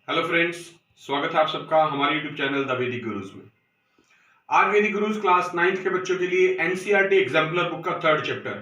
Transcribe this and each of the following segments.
Hello friends, स्वागत है आप सबका हमारे यूट्यूब चैनल द वैदिक गुरुज में। आज वैदिक गुरुज क्लास 9th के बच्चों के लिए एनसीईआरटी एग्जाम्पलर बुक का थर्ड चैप्टर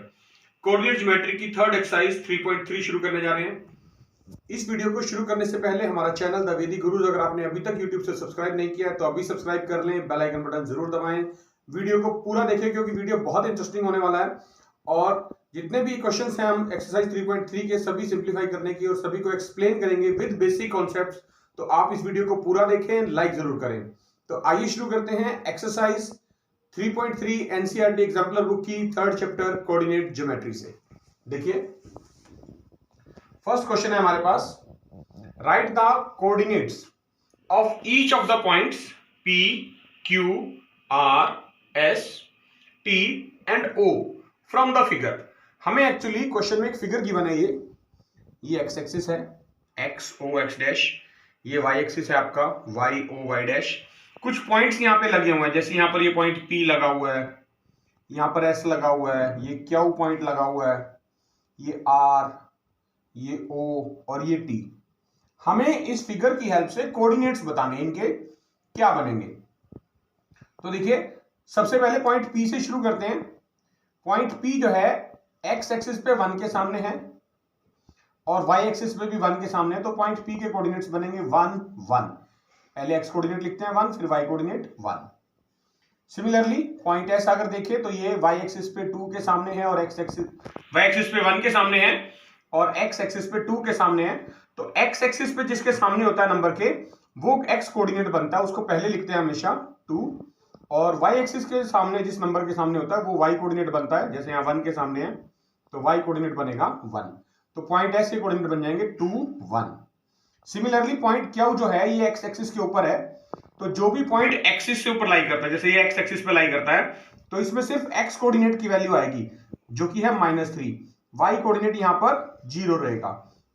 कोऑर्डिनेट ज्योमेट्री की थर्ड एक्सरसाइज 3.3 शुरू करने जा रहे हैं। इस वीडियो को शुरू करने से पहले हमारा चैनल द वैदिक गुरुज अगर आपने अभी तक यूट्यूब से सब्सक्राइब नहीं किया तो अभी सब्सक्राइब कर लें, बेल आइकन बटन जरूर दबाएं, वीडियो को पूरा देखें क्योंकि वीडियो बहुत इंटरेस्टिंग होने वाला है और जितने भी क्वेश्चंस हैं हम एक्सरसाइज 3.3 के सभी सिंप्लीफाई करने की और सभी को एक्सप्लेन करेंगे विद बेसिक कॉन्सेप्ट्स। तो आप इस वीडियो को पूरा देखें, लाइक जरूर करें। तो आइए शुरू करते हैं एक्सरसाइज 3.3 एनसीईआरटी एग्जाम्पलर बुक की थर्ड चैप्टर कोऑर्डिनेट ज्योमेट्री से। देखिए फर्स्ट क्वेश्चन है हमारे पास, right the coordinates of each of the points P, Q, R, S, T and O from the figure. हमें एक्चुअली क्वेश्चन में एक फिगर गिवन है, ये एक्स एक्सिस है, एक्स ओ एक्स डैश, ये वाई एक्सिस है आपका वाई ओ वाई डैश। कुछ पॉइंट्स यहाँ पे लगे हुए हैं, जैसे यहाँ पर ये पॉइंट P लगा हुआ है, यहाँ पर S लगा हुआ है, ये Q पॉइंट लगा हुआ है, ये R, ये O और ये T। हमें इस फिगर की हेल्प से कोऑर्डिनेट्स बताने, इनके क्या बनेंगे। तो देखिए सबसे पहले पॉइंट P से शुरू करते हैं। पॉइंट P जो है एक्स एक्सिस पे 1 के सामने है और y एक्सिस पे भी 1 के सामने है, तो पॉइंट P के कोऑर्डिनेट्स बनेंगे 1 1। पहले x कोऑर्डिनेट लिखते हैं 1, फिर y coordinate 1। Similarly point S अगर देखें तो ये y एक्सिस पे 2 के सामने है और y एक्सिस पे 1 के सामने है और x एक्सिस पे 2 के सामने है। तो x एक्सिस पे जिसके सामने होता है नंबर के, वो x कोऑर्डिनेट बनता है, उसको पहले लिखते हैं हमेशा 2। और y एक्सिस के सामने जिस नंबर के सामने होता है वो y कोऑर्डिनेट बनता है, जैसे यहाँ 1 के सामने है तो y कोऑर्डिनेट बनेगा 1। तो पॉइंट S के कोऑर्डिनेट बन जाएंगे 2 1। सिमिलरली पॉइंट Q जो है ये x एक्सिस के ऊपर है, तो जो भी पॉइंट एक्सिस से ऊपर लाई करता है, जैसे ये x एक्सिस पे लाई करता है, तो इसमें सिर्फ x कोऑर्डिनेट की वैल्यू आएगी जो कि है -3। y कोऑर्डिनेट यहां पर 0 रहेगा।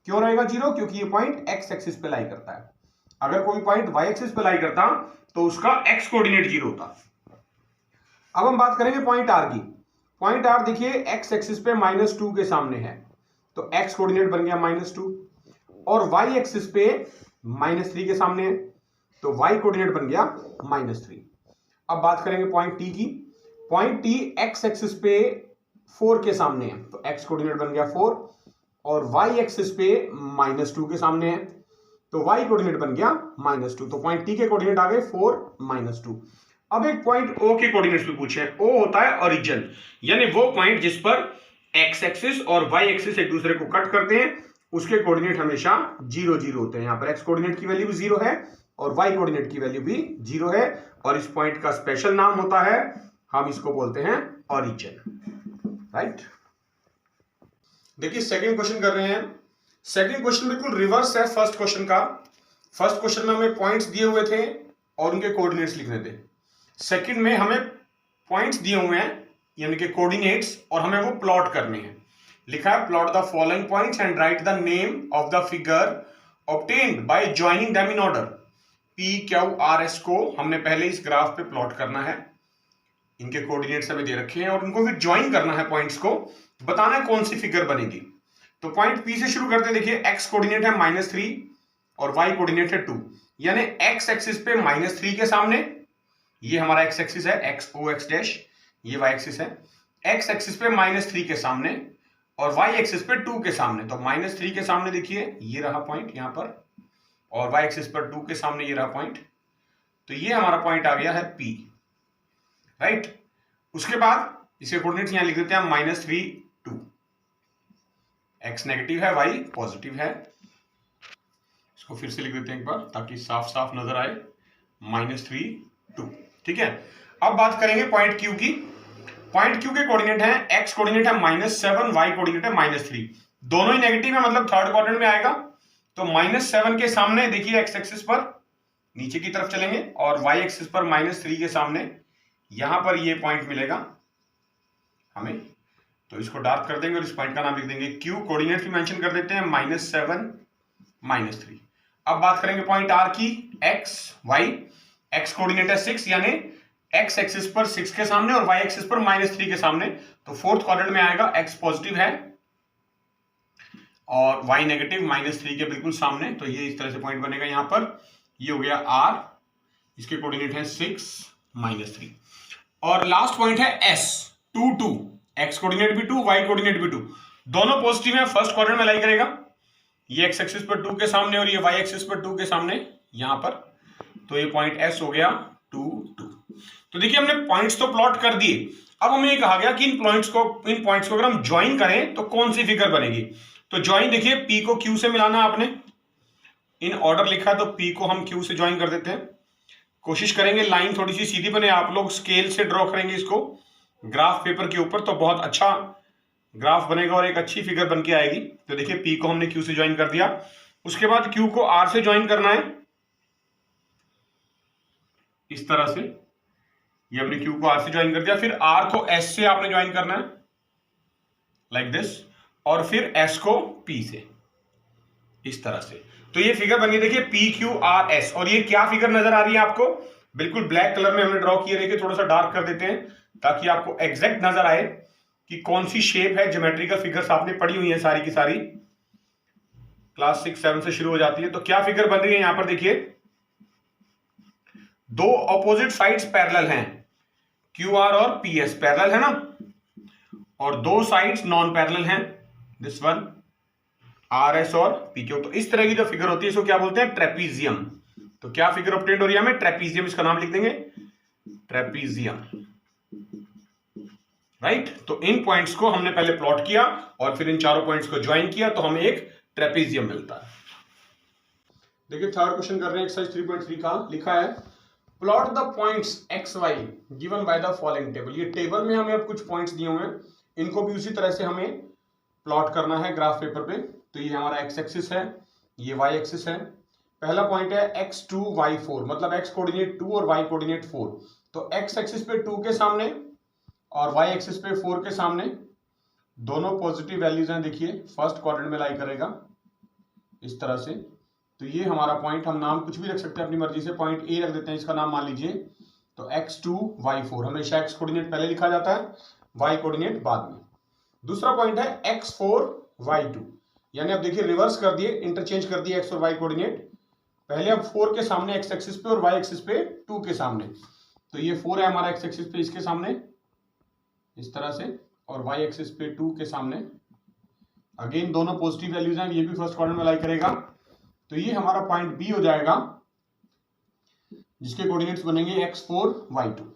क्यों रहेगा 0? क्योंकि ये पॉइंट x एक्सिस पे लाई करता है। अगर कोई पॉइंट y एक्सिस पे लाई करता तो उसका x कोऑर्डिनेट 0 होता। अब हम बात करेंगे पॉइंट R की। पॉइंट R देखिए x एक्सिस पे -2 के सामने है, तो x कोऑर्डिनेट बन गया -2 और y एक्सिस पे -3 के सामने है, तो y कोऑर्डिनेट बन गया -3। अब बात करेंगे पॉइंट T की। पॉइंट T x एक्सिस पे 4 के सामने है, तो x कोऑर्डिनेट बन गया 4 और y एक्सिस पे -2 के सामने है, तो y कोऑर्डिनेट बन गया -2। तो पॉइंट T के कोऑर्डिनेट आ गए 4 -2। अब एक पॉइंट O के कोऑर्डिनेट्स भी पूछे हैं। O होता है ओरिजिन, यानी वो पॉइंट जिस पर x एक्सिस और y एक्सिस एक दूसरे को कट करते हैं, उसके कोऑर्डिनेट हमेशा 0 0 होते हैं। यहां पर x कोऑर्डिनेट की वैल्यू भी 0 है और y कोऑर्डिनेट की वैल्यू भी 0 है और इस पॉइंट का स्पेशल नाम होता है, हम इसको बोलते हैं ओरिजिन। राइट। देखिए सेकंड क्वेश्चन कर रहे हैं। सेकंड क्वेश्चन बिल्कुल रिवर्स है फर्स्ट क्वेश्चन का। फर्स्ट क्वेश्चन में हमें पॉइंट्स दिए हुए थे और उनके कोऑर्डिनेट्स लिखने थे। सेकंड में हमें पॉइंट्स दिए हुए हैं यानी कि कोऑर्डिनेट्स, और हमें वो प्लॉट करने हैं। लिखा है plot the following points and right the name of the figure obtained by joining them in order. P, Q, R, S को हमने पहले इस ग्राफ पे प्लॉट करना है, इनके कोऑर्डिनेट्स हमें दे रखे हैं और उनको फिर ज्वाइन करना है पॉइंट्स को, बताना है कौन सी फिगर बनेगी। तो पॉइंट P से शुरू करते हैं। देखिए x कोऑर्डिनेट है -3 और y कोऑर्डिनेट है 2, यानी x एक्सिस पे -3 के सामने, ये हमारा x एक्सिस है x o x डैश, ये y एक्सिस है, x एक्सिस पे -3 के सामने और y एक्सिस पे 2 के सामने। तो -3 के सामने देखिए ये रहा पॉइंट यहां पर और y एक्सिस पर 2 के सामने ये रहा पॉइंट, तो ये हमारा पॉइंट आ गया है P। राइट। उसके बाद इसे कोऑर्डिनेट्स यहां लिख देते हैं -3 2। x नेगेटिव है, y पॉजिटिव है। इसको फिर से लिख देते हैं एक बार ताकि साफ साफ नजर आए, -3 2। ठीक है। अब बात करेंगे पॉइंट Q की। पॉइंट Q के कोऑर्डिनेट है, x कोऑर्डिनेट है -7, y कोऑर्डिनेट है -3, दोनों ही नेगेटिव है, मतलब थर्ड क्वाड्रेंट में आएगा। तो -7 के सामने देखिए x एक्सिस पर नीचे की तरफ चलेंगे और y एक्सिस पर -3 के सामने यहां पर ये पॉइंट मिलेगा हमें, तो इसको डार्क कर देंगे और इस पॉइंट का नाम लिख देंगे Q। कोऑर्डिनेट भी मेंशन कर देते हैं -7 -3। अब बात करेंगे पॉइंट R की, x y, x कोऑर्डिनेट है 6, यानी x एक्सिस पर 6 के सामने और y एक्सिस पर -3 के सामने, तो फोर्थ क्वाड्रेंट में आएगा, x पॉजिटिव है। और y नेगेटिव -3 के बिल्कुल सामने, तो ये इस तरह से पॉइंट बनेगा यहाँ पर। ये हो गया r, इसके कोऑर्डिनेट है 6 -3। और लास्ट पॉइंट है s 2 2, x कोऑर्डिनेट भी 2, y कोऑर्डिनेट भी 2, दोनों पॉजिटिव है, फर्स्ट क्वाड्रेंट में लाई करेगा। ये x एक्सिस पर 2 के सामने और ये y एक्सिस पर 2 के सामने यहां पर, तो ये पॉइंट s हो गया 2 2। तो देखिए हमने पॉइंट्स तो प्लॉट कर दिए। अब हमें ये कहा गया कि इन पॉइंट्स को अगर हम ज्वाइन करें तो कौन सी फिगर बनेगी। तो ज्वाइन देखिए, p को q से मिलाना आपने, इन ऑर्डर लिखा है तो p को हम q से ज्वाइन कर देते हैं। कोशिश करेंगे लाइन थोड़ी सी सीधी बने, आप लोग स्केल से ड्रॉ करेंगे इसको ग्राफ पेपर के ऊपर तो बहुत अच्छा ग्राफ बनेगा और एक अच्छी फिगर बनके आएगी। तो देखिए p को हमने q से ज्वाइन कर दिया, उसके बाद q को r से ज्वाइन करना है इस तरह से, ये हमने q को r से ज्वाइन कर दिया। फिर r को s से आपने ज्वाइन करना है लाइक दिस, और फिर s को p से इस तरह से। तो ये फिगर बनी, देखिए p q r s। और ये क्या फिगर नजर आ रही है आपको, बिल्कुल ब्लैक कलर में हमने ड्रॉ किया। देखिए थोड़ा सा डार्क कर देते हैं ताकि आपको एग्जैक्ट नजर आए कि कौन सी शेप है। ज्योमेट्रिकल फिगर्स आपने पढ़ी हुई है सारी की सारी, क्लास 6 7 से शुरू हो जाती है। तो क्या फिगर बन रही है यहां पर, देखिए दो ऑपोजिट साइड्स पैरेलल हैं, QR और PS पैरेलल है ना, और दो साइड्स नॉन पैरेलल हैं, दिस वन RS और PQ। तो इस तरह की जो फिगर होती है इसको क्या बोलते हैं, ट्रेपीजियम। तो क्या फिगर ऑब्टेन्ड हो रही है हमें, ट्रेपीजियम, इसका नाम लिख देंगे ट्रेपीजियम, राइट। तो इन पॉइंट्स को हमने पहले प्लॉट किया और फिर इन चारों पॉइंट्स को ज्वाइन किया तो हमें एक ट्रेपीजियम मिलता है। देखिए थर्ड क्वेश्चन कर रहे हैं एक्सरसाइज 3.3 का, लिखा है plot the points XY given by the following table. ये टेबल में हमें अब कुछ पॉइंट्स दिए हुए हैं, इनको भी उसी तरह से हमें प्लॉट करना है ग्राफ पेपर पे। तो ये हमारा x एक्सिस है, ये y एक्सिस है। पहला पॉइंट है x2 y4, मतलब x कोऑर्डिनेट 2 और y कोऑर्डिनेट 4। तो x एक्सिस पे 2 के सामने और y एक्सिस पे 4 के सामने दोनों पॉजिटिव वैल्यूज हैं। देखिए फर्स्ट क्वाड्रेंट में लाई करेगा इस तरह से। तो ये हमारा पॉइंट, हम नाम कुछ भी रख सकते हैं अपनी मर्जी से, पॉइंट A रख देते हैं, इसका नाम मान लीजिए। तो x2 y4, हमेशा x कोऑर्डिनेट पहले लिखा जाता है, y कोऑर्डिनेट बाद में। दूसरा पॉइंट है x4 y2, यानी अब देखिए रिवर्स कर दिए, इंटरचेंज कर दिए x और y कोऑर्डिनेट। पहले अब 4 के सामने x एक्सिस पे और y एक्सिस पे 2 के सामने। तो ये 4 है हमारा x एक्सिस पे इसके सामने इस तरह से, और y एक्सिस पे 2 के सामने। अगेन दोनों पॉजिटिव वैल्यूज हैं, ये भी फर्स्ट क्वाड्रेंट में लाई करेगा। तो ये हमारा पॉइंट B हो जाएगा जिसके कोऑर्डिनेट्स बनेंगे x4 y2।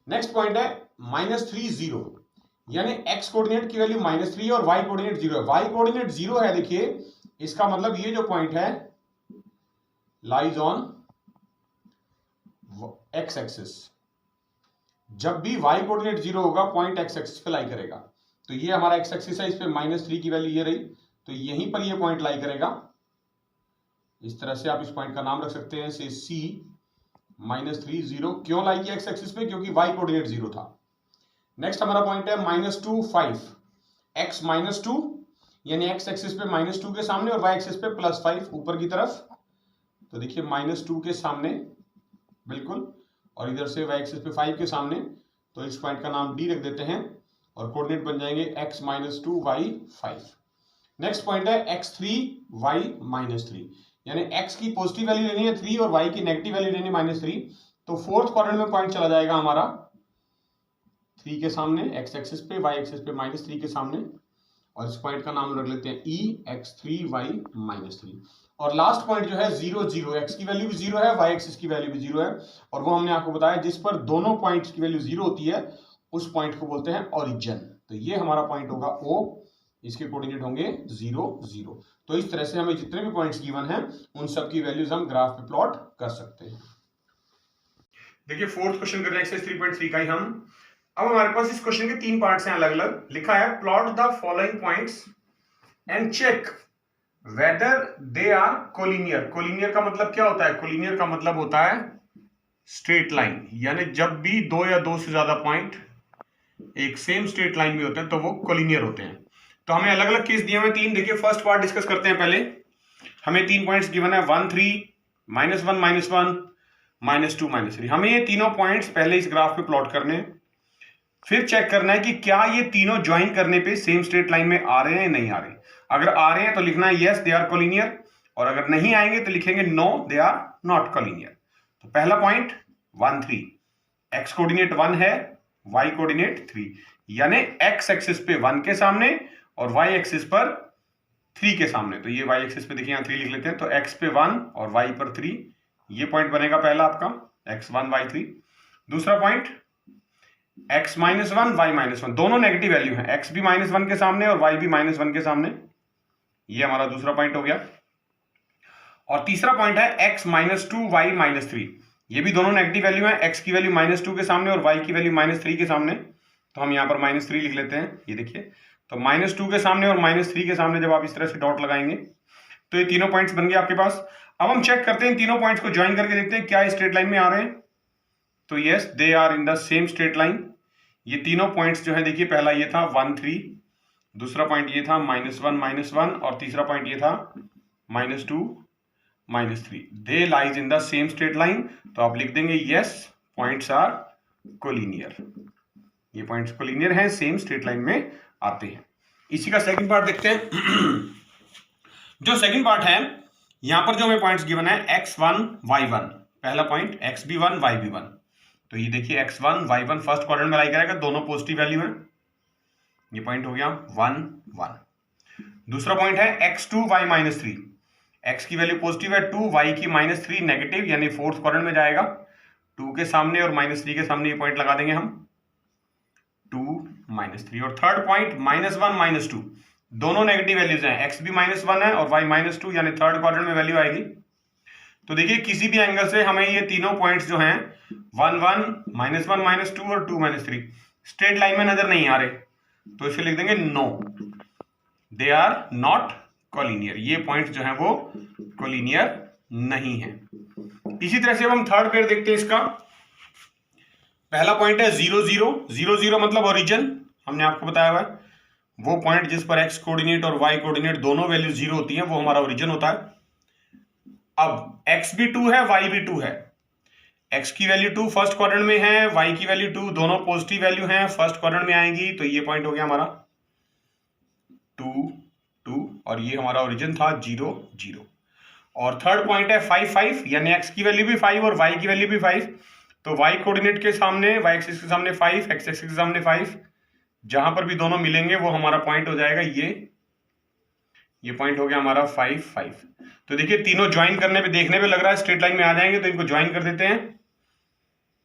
नेक्स्ट पॉइंट है -3 0, यानी x कोऑर्डिनेट की वैल्यू -3 और y कोऑर्डिनेट 0 है। y कोऑर्डिनेट 0 है, देखिए इसका मतलब ये जो पॉइंट है लाइज ऑन x एक्सिस। जब भी y कोऑर्डिनेट 0 होगा पॉइंट x एक्सिस पे लाई करेगा। तो ये हमारा x एक्सिस है, इस पे -3 की वैल्यू ये रही, तो यहीं पर ये पॉइंट लाई करेगा इस तरह से। आप इस पॉइंट का नाम रख सकते हैं से C -3 0। क्यों लाई किया x एक्सिस पे, क्योंकि y कोऑर्डिनेट 0 था। नेक्स्ट हमारा पॉइंट है -2 5, x -2, यानी x एक्सिस पे -2 के सामने और y एक्सिस पे +5 ऊपर की तरफ। तो देखिए -2 के सामने बिल्कुल, और इधर से y एक्सिस पे 5 के सामने। तो इस पॉइंट का नाम D रख देते हैं और कोऑर्डिनेट बन जाएंगे x -2 y 5। नेक्स्ट पॉइंट है x3 y -3, यानी x की पॉजिटिव वैल्यू लेनी है 3 और y की नेगेटिव वैल्यू लेनी है -3। तो फोर्थ क्वाड्रेंट में पॉइंट चला जाएगा हमारा 3 के सामने x एक्सिस पे, y एक्सिस पे -3 के सामने, और इस पॉइंट का नाम रख लेते हैं E x3 y -3। और लास्ट पॉइंट जो है 0 0, x की वैल्यू भी 0 है, y एक्सिस की वैल्यू भी 0 है, और वो हमने आपको बताया जिस पर दोनों पॉइंट्स की वैल्यू 0 होती है उस पॉइंट को बोलते हैं ओरिजिन। तो ये हमारा पॉइंट होगा O, इसके कोऑर्डिनेट होंगे 0 0। तो इस तरह से हमें जितने भी पॉइंट्स गिवन हैं उन सब की वैल्यूज हम ग्राफ पे प्लॉट कर सकते हैं। देखिए फोर्थ क्वेश्चन कर रहे हैं एक्सरसाइज 3.3 का ही हम। अब हमारे पास इस क्वेश्चन के 3 पार्ट्स हैं अलग अलग। लिखा है plot the following points and check whether they are collinear. Collinear का मतलब क्या होता है, कोलिनियर का मतलब होता है स्ट्रेट लाइन, यानी जब भी 2 या 2 से ज्यादा पॉइंट एक सेम स्ट्रेट लाइन में होते हैं तो वो कोलिनियर होते हैं। तो हमें अलग अलग केस दिए हुए 3। देखिए फर्स्ट पार्ट डिस्कस करते हैं पहले। हमें 3 पॉइंट्स गिवन है 1 3, -1 -1, -2 -3। हमें ये तीनों पॉइंट्स पहले इस ग्राफ पे प्लॉट करने हैं। फिर चेक करना है कि क्या ये तीनों ज्वाइन करने पे सेम स्ट्रेट लाइन में आ रहे हैं या नहीं आ रहे। अगर आ रहे हैं तो लिखना है यस दे आर कोलिनियर, और अगर नहीं आएंगे तो लिखेंगे no they are not collinear. तो पहला पॉइंट 1 3, एक्स कोऑर्डिनेट 1 है, वाई कोऑर्डिनेट 3, यानी एक्स एक्सिस पे 1 के सामने और वाई एक्सिस पर 3 के सामने। तो ये वाई एक्सिस पे देखिए यहाँ 3 लिख लेते हैं, तो एक्स पे 1 और वाई पर 3, ये पॉइंट बनेगा पहला आपका x1 y3। दूसरा पॉइंट x -1 y -1, दोनों नेगेटिव वैल्यू हैं, x भी -1 के सामने और y भी -1 के सामने, ये हमारा दूसरा पॉइंट हो गया। और तीसरा पॉइंट है x -2 y -3, ये भी दोनों नेगेटिव वैल्यू हैं, x की वैल्यू -2 के सामने और y की वैल्यू -3 के सामने, तो हम यहाँ पर -3 लिख लेते हैं। ये देखिए, तो -2 के सामने और -3 के सामने जब आप इस तरह से डॉट लगाएंगे तो ये तीनों पॉइंट्स बन गए आपके पास। अब हम चेक करते हैं इन तीनों पॉइंट्स को ज्वाइन करके देखते हैं क्या स्ट्रेट लाइन में आ रहे हैं। तो yes they are in the same straight line. ये तीनों पॉइंट्स जो है देखिए, पहला ये था 1 3, दूसरा पॉइंट ये था -1 -1 और तीसरा पॉइंट ये था -2 -3। They lies in the same straight line, तो आप लिख देंगे यस पॉइंट्स आर कोलिनियर, ये पॉइंट्स कोलिनियर हैं, सेम स्ट्रेट लाइन में आते हैं। इसी का सेकंड पार्ट देखते हैं। जो सेकंड पार्ट है, यहां पर जो हमें पॉइंट्स गिवन है x1 y1, पहला पॉइंट x भी 1 y भी 1, तो ये देखिए x1 y1 फर्स्ट क्वाड्रेंट में लाई करेगा, दोनों पॉजिटिव वैल्यू है, ये पॉइंट हो गया 1 1। दूसरा पॉइंट है x2 y -3, x की वैल्यू पॉजिटिव है 2, y की -3 नेगेटिव, यानी फोर्थ क्वाड्रेंट में जाएगा, 2 के सामने और -3 के सामने ये पॉइंट लगा देंगे हम, 2 -3। और थर्ड पॉइंट -1 -2, दोनों नेगेटिव वैल्यूज हैं, x भी -1 है और y -2, यानी थर्ड क्वाड्रेंट में वैल्यू आएगी। तो देखिए किसी भी एंगल से हमें ये तीनों पॉइंट्स जो हैं 1 1 -1 -2 और 2 -3 स्ट्रेट लाइन में नजर नहीं आ रहे, तो इसे लिख देंगे no they are not collinear, ये पॉइंट्स जो हैं वो कोलिनियर नहीं है। इसी तरह से अब हम थर्ड पेयर देखते हैं इसका। पहला पॉइंट है 0 0 0 0, मतलब ओरिजिन, हमने आपको बताया हुआ है वो पॉइंट जिस पर x कोऑर्डिनेट और y कोऑर्डिनेट दोनों वैल्यू 0 होती हैं, वो हमारा ओरिजिन होता है। अब x भी 2 है, y भी 2 है, x की वैल्यू 2 फर्स्ट क्वाड्रेंट में है, y की वैल्यू 2, दोनों पॉजिटिव वैल्यू हैं, फर्स्ट क्वाड्रेंट में आएंगी, तो ये पॉइंट हो गया हमारा 2 2, और ये हमारा ओरिजिन था 0 0। और थर्ड पॉइंट है 5 5, यानी x की वैल्यू भी 5 और y की वैल्यू भी 5, तो y कोऑर्डिनेट के सामने, y एक्सिस के सामने 5, x एक्सिस के सामने 5, जहां पर भी दोनों मिलेंगे वो हमारा पॉइंट हो जाएगा ये पॉइंट हो गया हमारा 5 5। तो देखिए तीनों ज्वाइन करने पे, देखने पे लग रहा है स्ट्रेट लाइन में आ जाएंगे, तो इनको ज्वाइन कर देते हैं।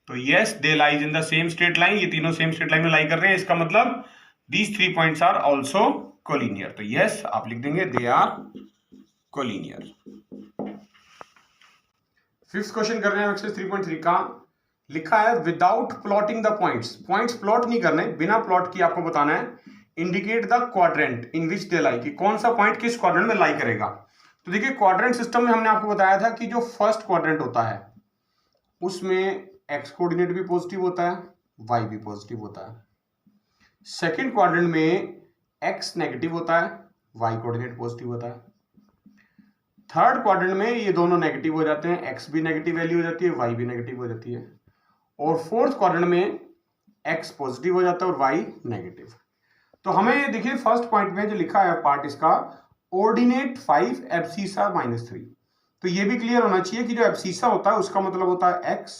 तो yes they lies in the same straight line, ये तीनों सेम स्ट्रेट लाइन में लाई कर रहे हैं, इसका मतलब these 3 points are also collinear. तो यस आप लिख देंगे they are collinear. Fifth question कर रहे हैं एक्सरसाइज 3.3 का। लिखा है without plotting the points, points plot नहीं करने, बिना प्लॉट की आपको बताना है indicate the quadrant in which they lie, कि कौन सा पॉइंट किस क्वाड्रेंट में लाई करेगा। तो देखिए क्वाड्रेंट सिस्टम में हमने आपको बताया था कि जो फर्स्ट क्वाड्रेंट होता है उसमें x कोऑर्डिनेट भी पॉजिटिव होता है, y भी पॉजिटिव होता है। सेकंड क्वाड्रेंट में x नेगेटिव होता है, y कोऑर्डिनेट पॉजिटिव होता है। थर्ड क्वाड्रेंट में ये दोनों नेगेटिव हो जाते हैं, x भी नेगेटिव वैल्यू हो जाती है, y भी नेगेटिव हो जाती है। और फोर्थ क्वाड्रेंट में x पॉजिटिव हो जाता है और y नेगेटिव। तो हमें देखिए फर्स्ट पॉइंट में जो लिखा है पार्ट इसका, ऑर्डिनेट 5 एब्सिसा -3, तो ये भी क्लियर होना चाहिए कि जो एब्सिसा होता है उसका मतलब होता है x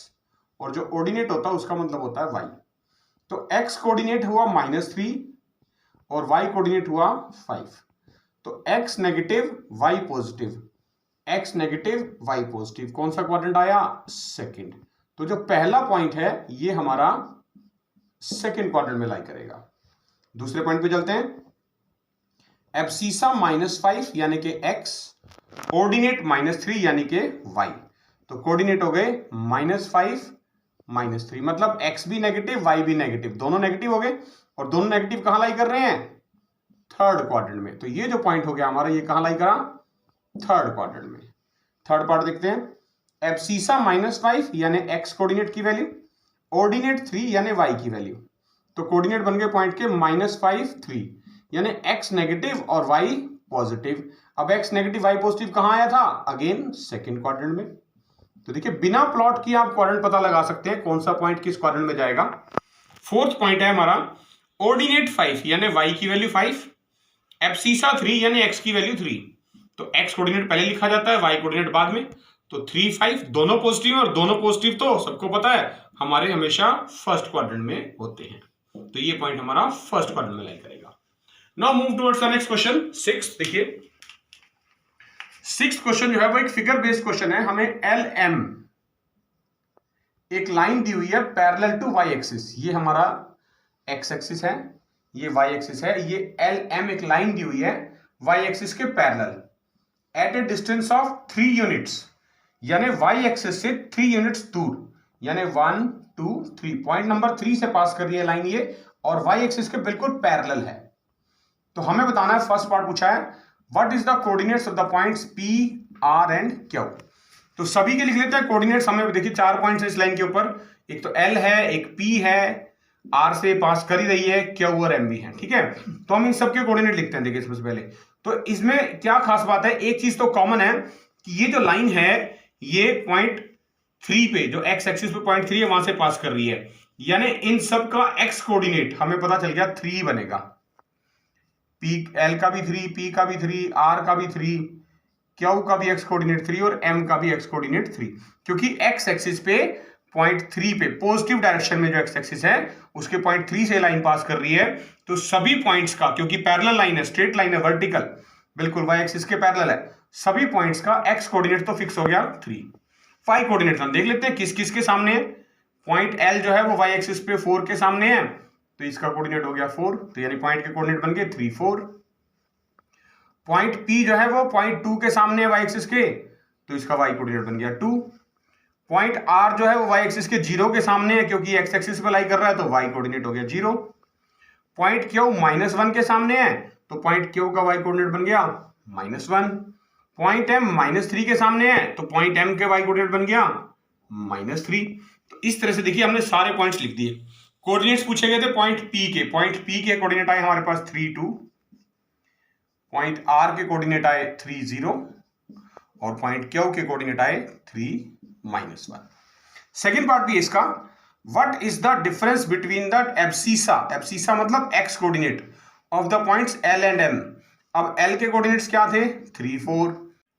और जो ऑर्डिनेट होता है उसका मतलब होता है y। तो x कोऑर्डिनेट हुआ -3 और y कोऑर्डिनेट हुआ 5, तो x negative y positive, x negative y positive, कौन सा क्वाड्रेंट आया? सेकंड। तो जो पहला पॉइंट है ये हमारा सेकंड क्वाड्रेंट में लाई करेगा। दूसरे पॉइंट पे चलते हैं। एब्सिसा -5 यानी कि x, ऑर्डिनेट -3 यानी कि y, तो कोऑर्डिनेट हो गए -5 -3, मतलब x भी नेगेटिव y भी नेगेटिव, दोनों नेगेटिव हो गए, और दोनों नेगेटिव कहां लाई कर रहे हैं? थर्ड क्वाड्रेंट में। तो ये जो पॉइंट हो गया हमारा, ये कहां लाई करा? थर्ड क्वाड्रेंट में। थर्ड पार्ट देखते हैं। एब्सिसा -5 यानी x कोऑर्डिनेट की वैल्यू, ऑर्डिनेट 3 यानी y की वैल्यू, तो कोऑर्डिनेट बन गए पॉइंट के -5 3, यानी x नेगेटिव और y पॉजिटिव। अब x नेगेटिव y पॉजिटिव कहां आया था? अगेन सेकंड क्वाड्रेंट में। तो देखिए बिना प्लॉट किए आप क्वाड्रेंट पता लगा सकते हैं कौन सा पॉइंट किस क्वाड्रेंट में जाएगा। फोर्थ पॉइंट है हमारा ऑर्डिनेट 5 यानी y की वैल्यू 5, एब्सिसा 3 यानी x की वैल्यू 3। तो x कोऑर्डिनेट पहले लिखा जाता है, y कोऑर्डिनेट बाद में। तो 3 5 दोनों पॉजिटिव और दोनों पॉजिटिव तो सबको पता है हमारे हमेशा फर्स्ट क्वाड्रेंट में होते हैं। तो ये पॉइंट हमारा फर्स्ट क्वाड्रेंट में लाई करेगा। Now move towards the next question 6। देखिए 6th क्वेश्चन जो है वो एक फिगर बेस्ड क्वेश्चन है। हमें एल एम एक लाइन दी हुई है पैरेलल टू वाई एक्सिस। ये हमारा एक्स एक्सिस है, ये वाई एक्सिस है। ये एल एम एक लाइन दी हुई है वाई एक्सिस के parallel at a distance of 3 units, यानी वाई एक्सिस से 3 यूनिट्स दूर, यानी 1 2 3 पॉइंट नंबर 3 से पास कर रही है लाइन ये, और वाई एक्सिस के बिल्कुल पैरेलल है। तो हमें बताना है, फर्स्ट पार्ट पूछा है what is the coordinates of the points P R and Q. तो सभी के लिख लेते हैं कोऑर्डिनेट्स। हमें देखिए 4 पॉइंट्स है इस लाइन के ऊपर, एक तो एल है, एक पी है, आर से पास कर ही रही है, क्यू और एम भी है, ठीक है। तो हम इन सबके कोऑर्डिनेट लिखते हैं। देखिए सबसे पहले तो इसमें क्या खास बात है, एक चीज तो कॉमन है कि ये जो लाइन है ये पॉइंट 3 पे, जो एक्स एक्सिस पे पॉइंट 3 है वहां से पास कर रही है, यानी इन सब का एक्स कोऑर्डिनेट हमें पता चल गया 3 बनेगा। पी एल का भी 3, पी का भी 3, आर का भी 3, क्यू का भी एक्स कोऑर्डिनेट 3 और एम का भी एक्स कोऑर्डिनेट 3, क्योंकि एक्स एक्सिस पे पॉइंट 3 पे पॉजिटिव डायरेक्शन में जो एक्स एक्सिस है उसके पॉइंट 3 से लाइन पास कर रही है। तो सभी पॉइंट्स का, क्योंकि पैरेलल लाइन है, स्ट्रेट लाइन है, वर्टिकल बिल्कुल वाई एक्सिस के पैरेलल है, सभी पॉइंट्स का एक्स कोऑर्डिनेट तो फिक्स हो गया 3। वाई कोऑर्डिनेट हम देख लेते हैं किस किस के सामने है। पॉइंट एल जो है वो वाई एक्सिस पे 4 के सामने है, तो इसका कोऑर्डिनेट हो गया 4, तो यानी पॉइंट के कोऑर्डिनेट बन गए 3 4। पॉइंट पी जो है वो पॉइंट 2 के सामने है वाई एक्सिस के, तो इसका वाई कोऑर्डिनेट बन गया 2। पॉइंट आर जो है वो वाई एक्सिस के 0 के सामने है, क्योंकि एक्स एक्सिस पे लाई कर रहा है, तो वाई कोऑर्डिनेट हो गया 0। पॉइंट क्यू -1 के सामने है, तो पॉइंट क्यू का वाई कोऑर्डिनेट बन गया -1। पॉइंट एम -3 के सामने है, तो पॉइंट एम के वाई कोऑर्डिनेट बन गया -3। तो इस तरह से देखिए हमने सारे पॉइंट्स लिख दिए। कोऑर्डिनेट्स पूछे गए थे पॉइंट पी के कोऑर्डिनेट आए हमारे पास 3 2, पॉइंट आर के कोऑर्डिनेट आए 3 0 और पॉइंट क्यू के कोऑर्डिनेट आए 3 -1। सेकेंड पार्ट भी इसका, what is the difference between the abscissa, abscissa मतलब X coordinate of the points L and M. अब एल के कोऑर्डिनेट्स क्या थे 3 4,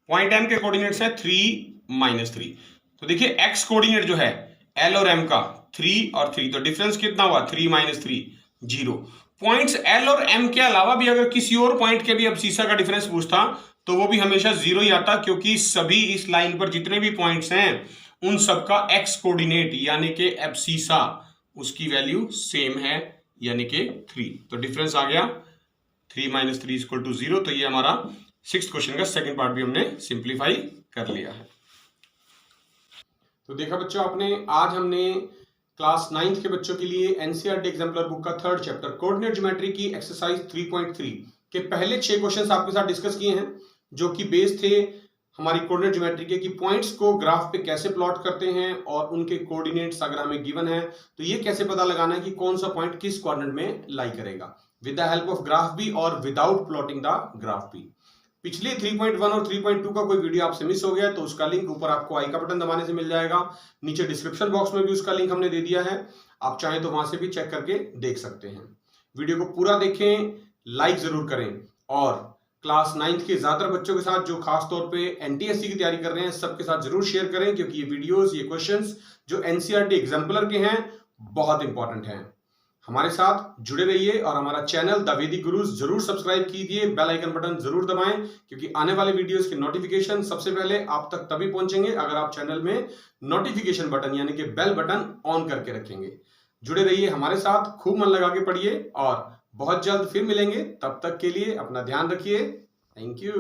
पॉइंट एम के कोऑर्डिनेट्स है 3 -3। तो देखिए एक्स कोऑर्डिनेट जो है एल और एम का 3 और 3, तो डिफरेंस कितना हुआ 3 -3 0। पॉइंट्स एल और एम के अलावा भी अगर किसी और पॉइंट के भी एब्सिसा का डिफरेंस पूछता तो वो भी हमेशा 0 ही आता, क्योंकि सभी इस लाइन पर जितने भी पॉइंट्स हैं उन सबका एक्स कोऑर्डिनेट यानी कि एब्सिसा उसकी वैल्यू सेम है, यानी कि 3। तो डिफरेंस आ गया 3 -3 = 0। तो ये हमारा 6th क्वेश्चन का सेकंड पार्ट भी हमने सिंप्लीफाई कर लिया है। तो देखा बच्चों आपने, आज हमने क्लास 9th के बच्चों के लिए एनसीईआरटी एग्जाम्पलर बुक का 3rd चैप्टर कोऑर्डिनेट ज्योमेट्री की एक्सरसाइज 3.3 के पहले 6 क्वेश्चंस आपके साथ डिस्कस किए हैं, जो कि बेस थे हमारी कोऑर्डिनेट ज्योमेट्री के कि पॉइंट्स को ग्राफ पे कैसे प्लॉट करते हैं और उनके कोऑर्डिनेट्स अगर हमें गिवन है तो ये कैसे पता लगाना है कि कौन सा पॉइंट किस क्वाड्रेंट में लाई करेगा, with the help of graph भी और विदाउट प्लॉटिंग द ग्राफ भी। पिछले 3.1 और 3.2 का कोई वीडियो आपसे मिस हो गया तो उसका लिंक ऊपर आपको आई का बटन दबाने से मिल जाएगा, नीचे डिस्क्रिप्शन बॉक्स में भी उसका लिंक हमने दे दिया है, आप चाहें तो वहां से भी चेक करके देख सकते हैं। वीडियो को पूरा देखें, लाइक जरूर करें और क्लास 9th के ज्यादातर बच्चों के साथ जो खास तौर पे एनटीएससी की तैयारी कर रहे हैं सबके साथ जरूर शेयर करें, क्योंकि ये वीडियोस, ये क्वेश्चंस जो एनसीईआरटी एग्जाम्पलर के हैं बहुत इंपॉर्टेंट हैं। हमारे साथ जुड़े रहिए और हमारा चैनल द वैदिक गुरुज जरूर सब्सक्राइब कीजिए, बेल आइकन बटन जरूर दबाएं, क्योंकि आने वाले वीडियोस के नोटिफिकेशन सबसे पहले आप तक तभी पहुंचेंगे अगर आप चैनल में नोटिफिकेशन बटन यानी कि बेल बटन ऑन करके रखेंगे। जुड़े रहिए हमारे साथ, खूब मन लगा के पढ़िए और बहुत जल्द फिर मिलेंगे। तब तक के लिए अपना ध्यान रखिए। Thank you.